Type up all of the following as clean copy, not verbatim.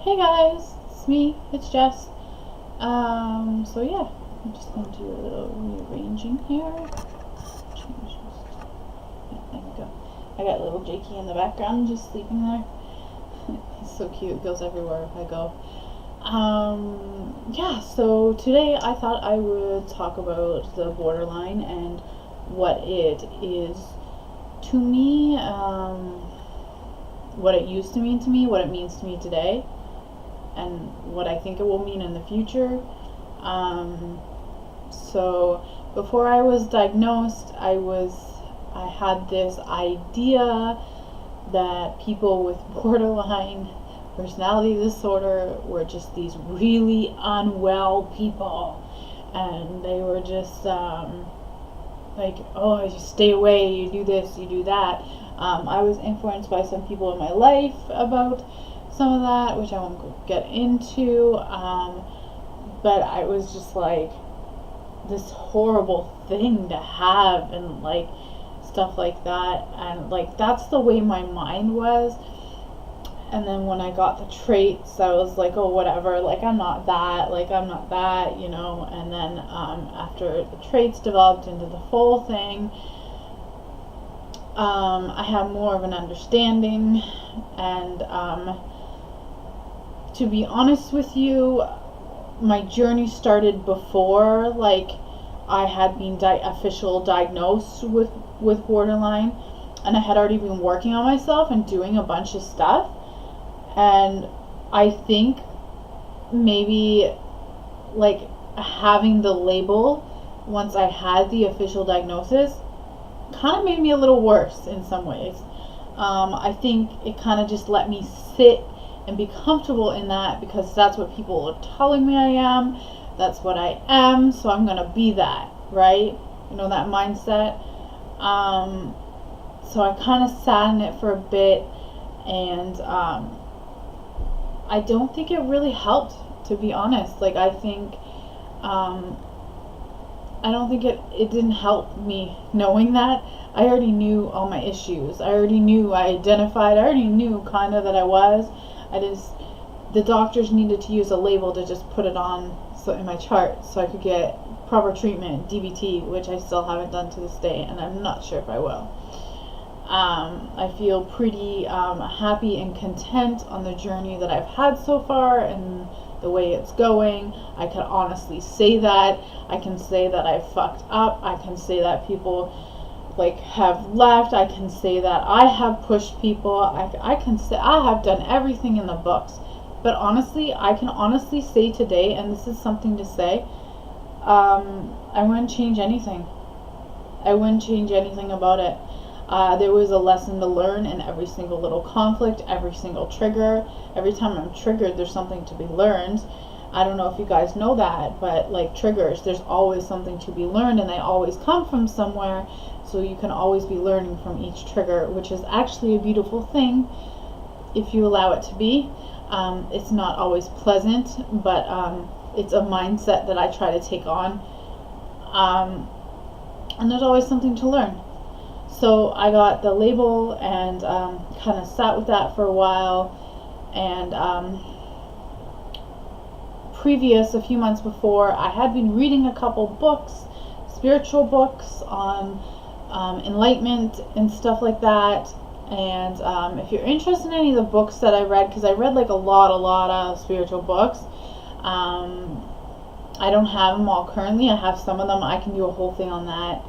Hey guys, it's me, it's Jess. So yeah, I'm just gonna do a little rearranging here. Change this. Yeah, there we go. I got little Jakey in the background just sleeping there. He's so cute, goes everywhere I go. Yeah, so today I thought I would talk about the borderline and what it is to me, what it used to mean to me, what it means to me today, and what I think it will mean in the future. So before I was diagnosed, I had this idea that people with borderline personality disorder were just these really unwell people, and they were just like, oh, you stay away, you do this, you do that. I was influenced by some people in my life about some of that, which I won't get into, but I was just like, this horrible thing to have, and like stuff like that, and like that's the way my mind was. And then when I got the traits, I was like, oh, whatever, like I'm not that, you know. And then after the traits developed into the full thing, I have more of an understanding. And to be honest with you, my journey started before like I had been official diagnosed with borderline, and I had already been working on myself and doing a bunch of stuff. And I think maybe like having the label once I had the official diagnosis kind of made me a little worse in some ways. I think it kind of just let me sit and be comfortable in that, because that's what people are telling me I am. That's what I am, so I'm gonna be that, right? You know, that mindset. So I kind of sat in it for a bit, and I don't think it really helped, to be honest. Like, I think I don't think it didn't help me knowing that. I already knew all my issues. I already knew, I already knew kind of that I was. The doctors needed to use a label to just put it on in my chart so I could get proper treatment, DBT, which I still haven't done to this day, and I'm not sure if I will. I feel pretty happy and content on the journey that I've had so far and the way it's going. I can honestly say that. I can say that I fucked up. I can say that people like have left. I can say that I have pushed people. I can say I have done everything in the books. But honestly, I can honestly say today, and this is something to say, I wouldn't change anything. I wouldn't change anything about it. There was a lesson to learn in every single little conflict, every single trigger. Every time I'm triggered, there's something to be learned. I don't know if you guys know that, but like triggers, there's always something to be learned, and they always come from somewhere. So you can always be learning from each trigger, which is actually a beautiful thing if you allow it to be. It's not always pleasant, but it's a mindset that I try to take on. And there's always something to learn. So I got the label and kind of sat with that for a while. And a few months before, I had been reading a couple books, spiritual books on enlightenment and stuff like that. And if you're interested in any of the books that I read, because I read like a lot of spiritual books, I don't have them all currently. I have some of them. I can do a whole thing on that.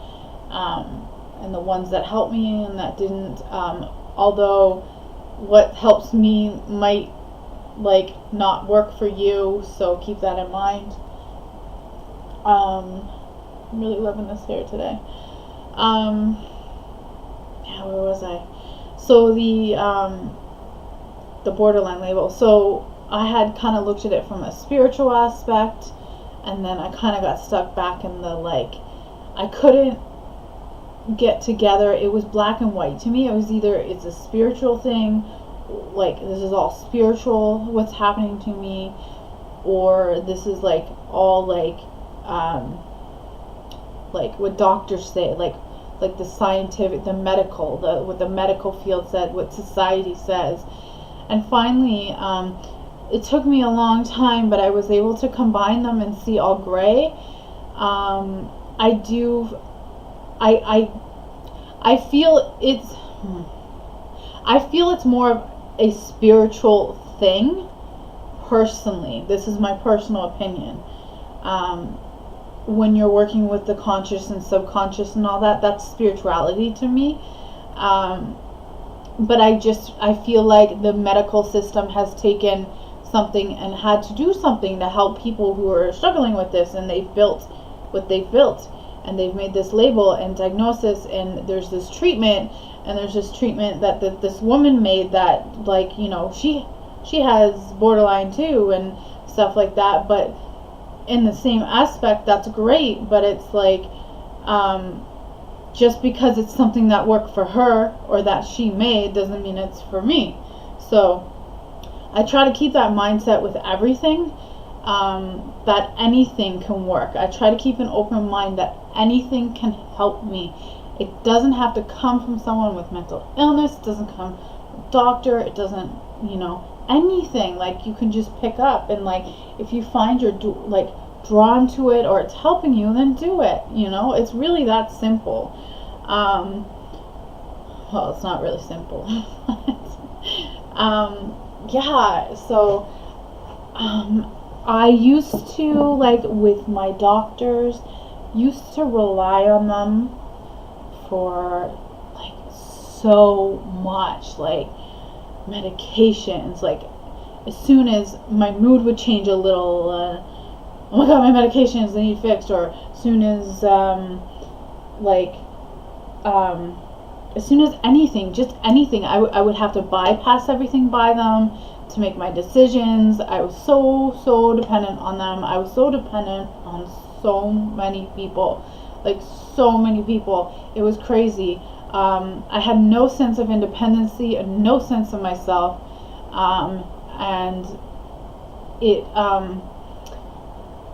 And the ones that helped me and that didn't, although what helps me might like not work for you, so keep that in mind. I'm really loving this hair today. Yeah, where was I? So the borderline label. So I had kind of looked at it from a spiritual aspect, and then I kind of got stuck back in the like, I couldn't get together. It was black and white to me. It was either it's a spiritual thing, like this is all spiritual what's happening to me, or this is like all like what doctors say, like the scientific, the medical, what the medical field said, what society says. And finally it took me a long time, but I was able to combine them and see all gray. I do, I feel it's more of a spiritual thing, personally. This is my personal opinion. When you're working with the conscious and subconscious and all that, that's spirituality to me. But I feel like the medical system has taken something and had to do something to help people who are struggling with this, and they've built what they've built, and they've made this label and diagnosis, and there's this treatment, that this woman made that, like, you know, she has borderline too and stuff like that, but in the same aspect, that's great, but it's like, just because it's something that worked for her or that she made doesn't mean it's for me. So I try to keep that mindset with everything, that anything can work. I try to keep an open mind that anything can help me. It doesn't have to come from someone with mental illness. It doesn't come from a doctor. It doesn't, you know, anything. Like, you can just pick up, and like, if you find you're like drawn to it or it's helping you, then do it. You know, it's really that simple. Well, it's not really simple. Yeah, so I used to, like, with my doctors, used to rely on them for, like, so much, like, medications. Like, as soon as my mood would change a little, oh my god, my medications, they need fixed. Or as soon as as soon as anything, just anything, I would have to bypass everything by them to make my decisions. I was so dependent on them. I was so dependent on so many people, like, so many people. It was crazy. I had no sense of independency and no sense of myself, and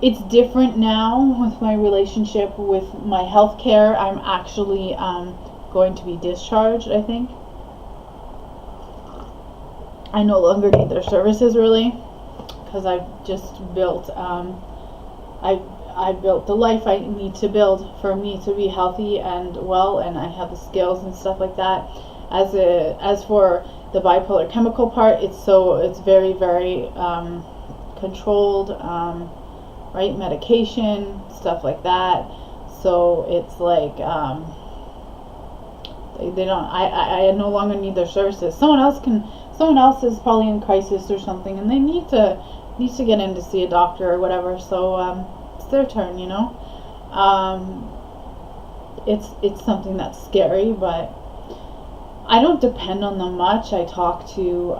it's different now with my relationship with my healthcare. I'm actually going to be discharged, I think. I no longer need their services, really, because I've just built I built the life I need to build for me to be healthy and well, and I have the skills and stuff like that. As for the bipolar chemical part, it's very, very controlled, right, medication, stuff like that. So it's like, they don't, I no longer need their services. Someone else is probably in crisis or something, and they need to get in to see a doctor or whatever. So it's their turn, you know. It's something that's scary, but I don't depend on them much. I talk to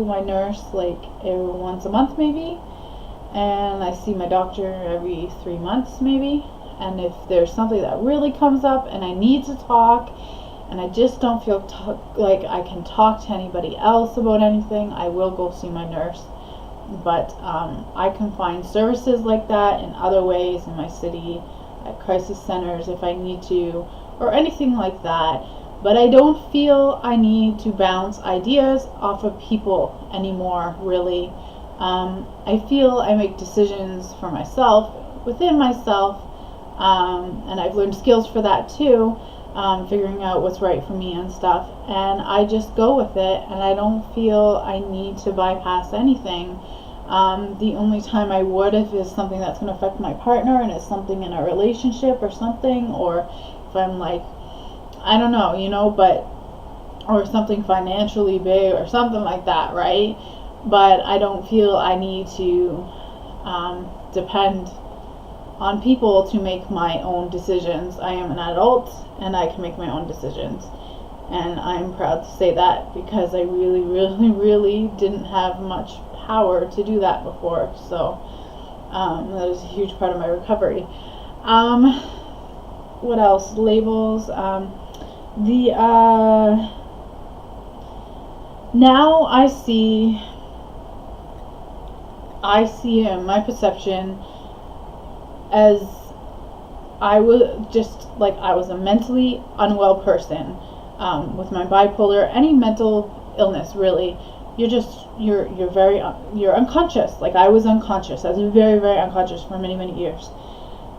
my nurse like once a month maybe, and I see my doctor every 3 months maybe. And if there's something that really comes up and I need to talk, and I just don't feel like I can talk to anybody else about anything, I will go see my nurse. But I can find services like that in other ways in my city, at crisis centers if I need to, or anything like that. But I don't feel I need to bounce ideas off of people anymore, really. I feel I make decisions for myself, within myself, and I've learned skills for that too, figuring out what's right for me and stuff, and I just go with it, and I don't feel I need to bypass anything. The only time I would, if it's something that's going to affect my partner and it's something in a relationship or something, or if I'm like, I don't know, you know, or something financially big or something like that, right? But I don't feel I need to depend on people to make my own decisions. I am an adult and I can make my own decisions, and I'm proud to say that, because I really, really, really didn't have much power to do that before. So that is a huge part of my recovery. What else? Labels. Now I see in my perception as I was a mentally unwell person, with my bipolar, any mental illness, really. You're very, you're unconscious. Like, I was unconscious. I was very, very unconscious for many, many years.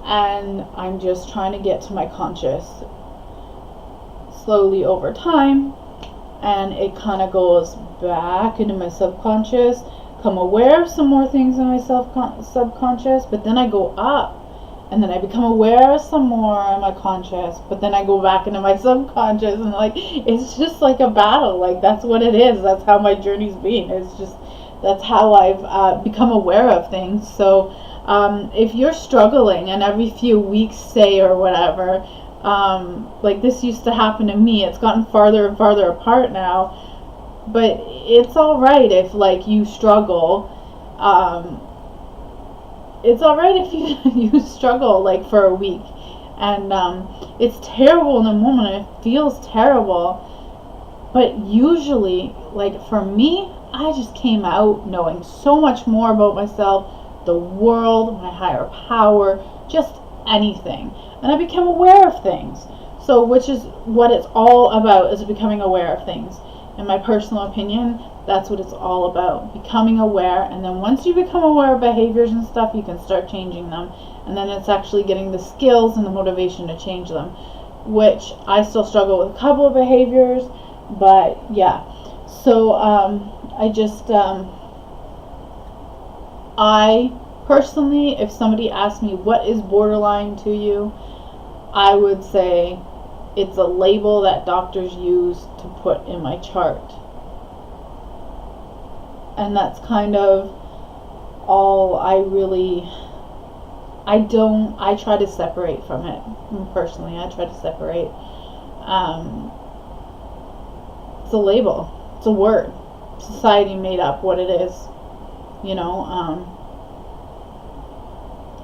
And I'm just trying to get to my conscious slowly over time. And it kind of goes back into my subconscious, become aware of some more things in my subconscious, but then I go up, and then I become aware of some more in my conscious, but then I go back into my subconscious, and like, it's just like a battle. Like, that's what it is. That's how my journey's been. It's just, that's how I've become aware of things. So if you're struggling, and every few weeks, say, or whatever, like this used to happen to me, it's gotten farther and farther apart now, but it's all right if, like, you struggle. It's all right if you struggle, like, for a week, and it's terrible in the moment. It feels terrible, but usually, like, for me, I just came out knowing so much more about myself, the world, my higher power, just anything. And I became aware of things. So, which is what it's all about, is becoming aware of things. In my personal opinion, that's what it's all about. Becoming aware. And then once you become aware of behaviors and stuff, you can start changing them. And then it's actually getting the skills and the motivation to change them. Which I still struggle with a couple of behaviors. But yeah. So, I personally, if somebody asked me what is borderline to you, I would say it's a label that doctors use to put in my chart. And that's kind of all I try to separate from it. Personally, I try to separate. It's a label. It's a word. Society made up what it is. You know,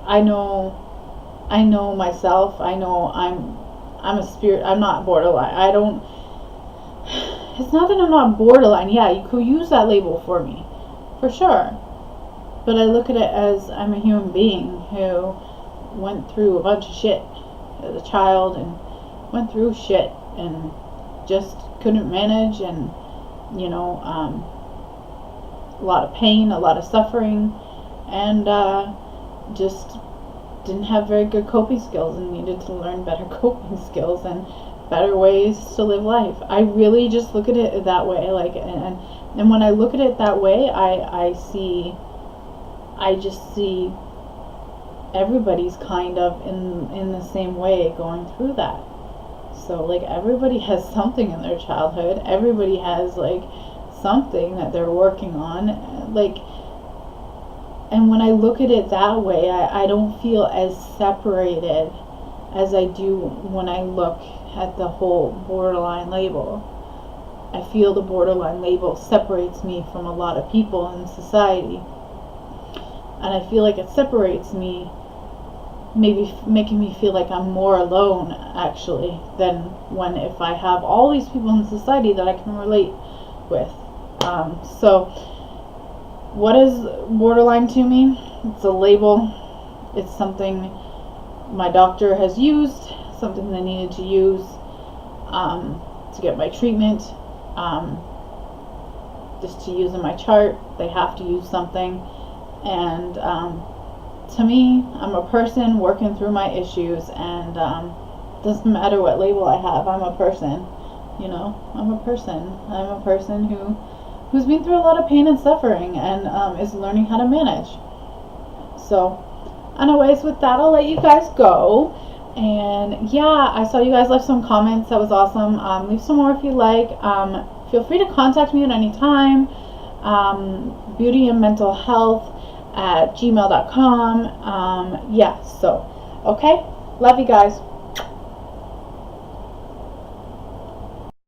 I know myself. I know I'm a spirit. I'm not borderline. It's not that I'm not borderline. Yeah, you could use that label for me, for sure. But I look at it as I'm a human being who went through a bunch of shit as a child, and went through shit and just couldn't manage, and, you know, a lot of pain, a lot of suffering, and just didn't have very good coping skills, and needed to learn better coping skills and better ways to live life. I really just look at it that way. Like, and when I look at it that way, I just see everybody's kind of in the same way going through that. So, like, everybody has something in their childhood. Everybody has, like, something that they're working on. Like, and when I look at it that way, I don't feel as separated as I do when I look at the whole borderline label. I feel the borderline label separates me from a lot of people in society. And I feel like it separates me, maybe making me feel like I'm more alone, actually, than when if I have all these people in society that I can relate with. So, what is borderline to me? It's a label. It's something my doctor has used, something they needed to use to get my treatment, just to use in my chart. They have to use something. And to me, I'm a person working through my issues, and doesn't matter what label I have. I'm a person, you know. I'm a person who's been through a lot of pain and suffering, and is learning how to manage. So, anyways, with that, I'll let you guys go. And yeah, I saw you guys left some comments. That was awesome. Leave some more if you like. Feel free to contact me at any time. beautyandmentalhealth@gmail.com. Yeah, so, okay. Love you guys.